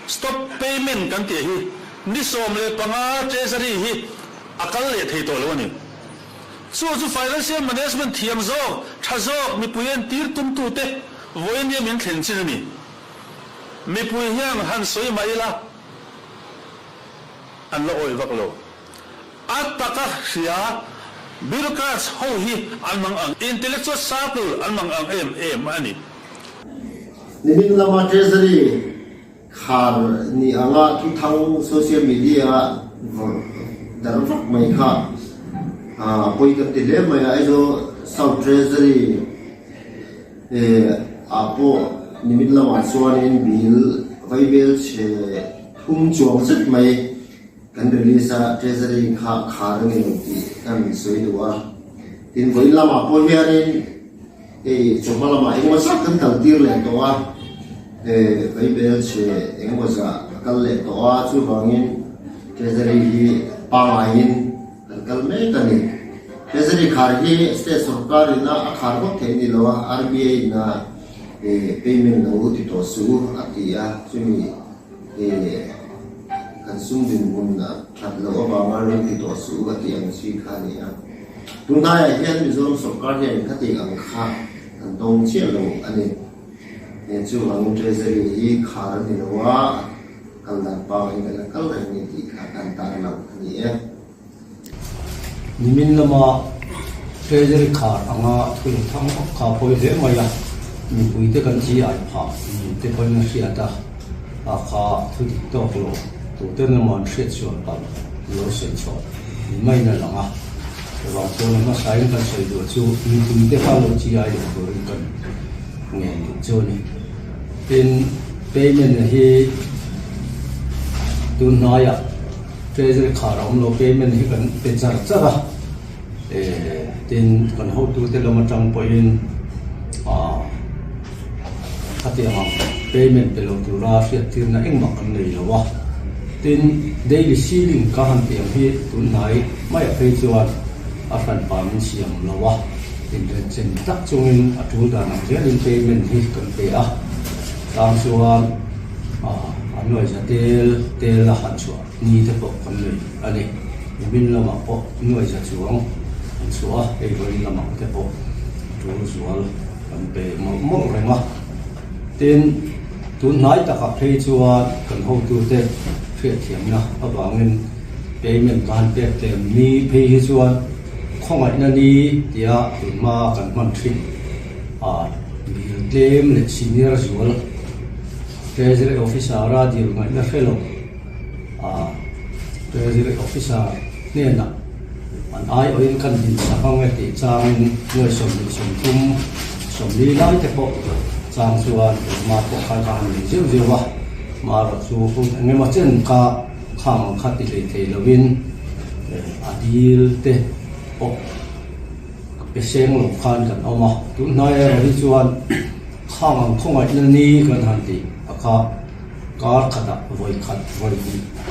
stop payment kan ti hi ni som le panga treasury hi akal le thei to lo ni chu financial management thiam zo thazo mi puyen tir tum tu te voin ye min thlen chin ni mi pui hiang han soi mai la an lo oi vak lo ataka sia bureaucrats ho hi an mang ang intellectual circle an mang ang em ani nimin lama treasury khar ni anga thu thang social media dar vak mai kha koi ka te le mai ai zo south treasury apo nimin lama chuan in bill vai bel che chuang zet mai kan release treasury khar ngi ti kan soi duwa tin voi lama po hianin choma lama engma sak kan tal tir le to wa vai bel che engma sa kal le to wa chu bangin treasury hi pangain kal me kani treasury khar hi state sarkar na khar ko theni lo RBI na payment no ti to su atia chumi kan sung din mun na that lo ba ma rin ti to su ati ang si kha ni a tung da ya hian mi zom sarkar hian khati ang kha kan dong che lo ani chu ang treasury hi khar ni lo wa kal da pa ngi la kal da ni ti kha kan ta lo ni e nimin lama treasury khar anga thul thang kha poi he maya mi pui te kan chi ai pha te poi na sia ta a kha thu ti to lo to te na man shet chon pa lo sen chon ni mai na langa wa to na ma sai kan sai do chu mi pui te kha lo chi ai do ri kan nge ni chu ni tin payment hi tu na ya treasury khar om lo payment hi kan pe char chara tin kan ho tu te lo ma tang point hati ang payment pelo tu ra fiat tir na eng makam nei lawa tin daily ceiling ka han tiang hi tu nai mai a phei chuan a fan pa min siam lawa tin den chen tak chungin a tu da na in payment hi kan pe a tang chuan anoi sa tel la han chuan ni te po kan nei ani min lama po noi sa chuang an chua ei roi lama te po tu zual kan pe mo renga tin tu nai ta ka phei chuan kan ho tu te phiat thiam na awangin payment kan pe tlem ni phei hi chuan khongai na ni tia tu ma kan man thin bil claim le senior zual treasury officer ra dir ngai na fellow treasury officer ne na an ai oin kan din sa pang ti changin noi som thum som li lai te po sang chuan ma po khan khan ni zeu zeu wa ma ro chu nge ma chen ka khang khat ti le thei lovin adil te po pe seng lo khan kan oma tu nai ri chuan khang khongai na ni kan han ti akha kar khata voi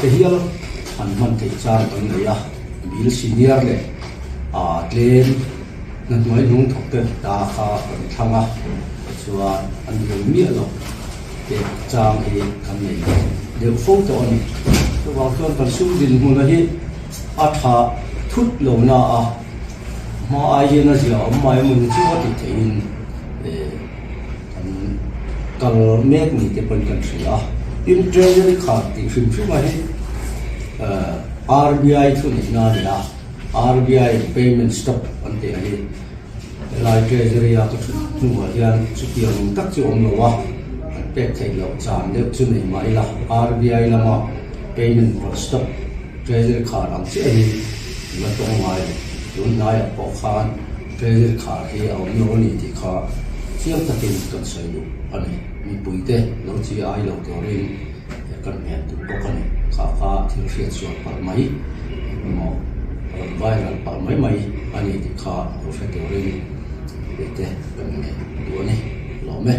te hial han man te char kan nei ya bil senior le claim na noi nung thok te ta kha kan thanga chuan an lo mi lo te chang hi kan nei de photo ani to wa chuan kan sum din mun hi a tha thut lo na ma ai na zia mai mun chu wa ti thein kal mek ni te pon kan thria in treasury khar ti hrim hrim hi RBI thu ni na dia RBI payment stop ante hi lai treasury a to thu wa hian chu piang tak chu om lo wa pe thei lo chan le chu nei mai la RBI lama payment stop treasury khar ang che hi la to ngai tun nai a po khan treasury khar hi om no ni ti kha chiang takin kan sai lu ani mi puite lo chi ai lo to rin kan me tu po kan kha thil fiat so par mai mo viral par mai ani ti kha ro fe to rin te kan me tu ni lo me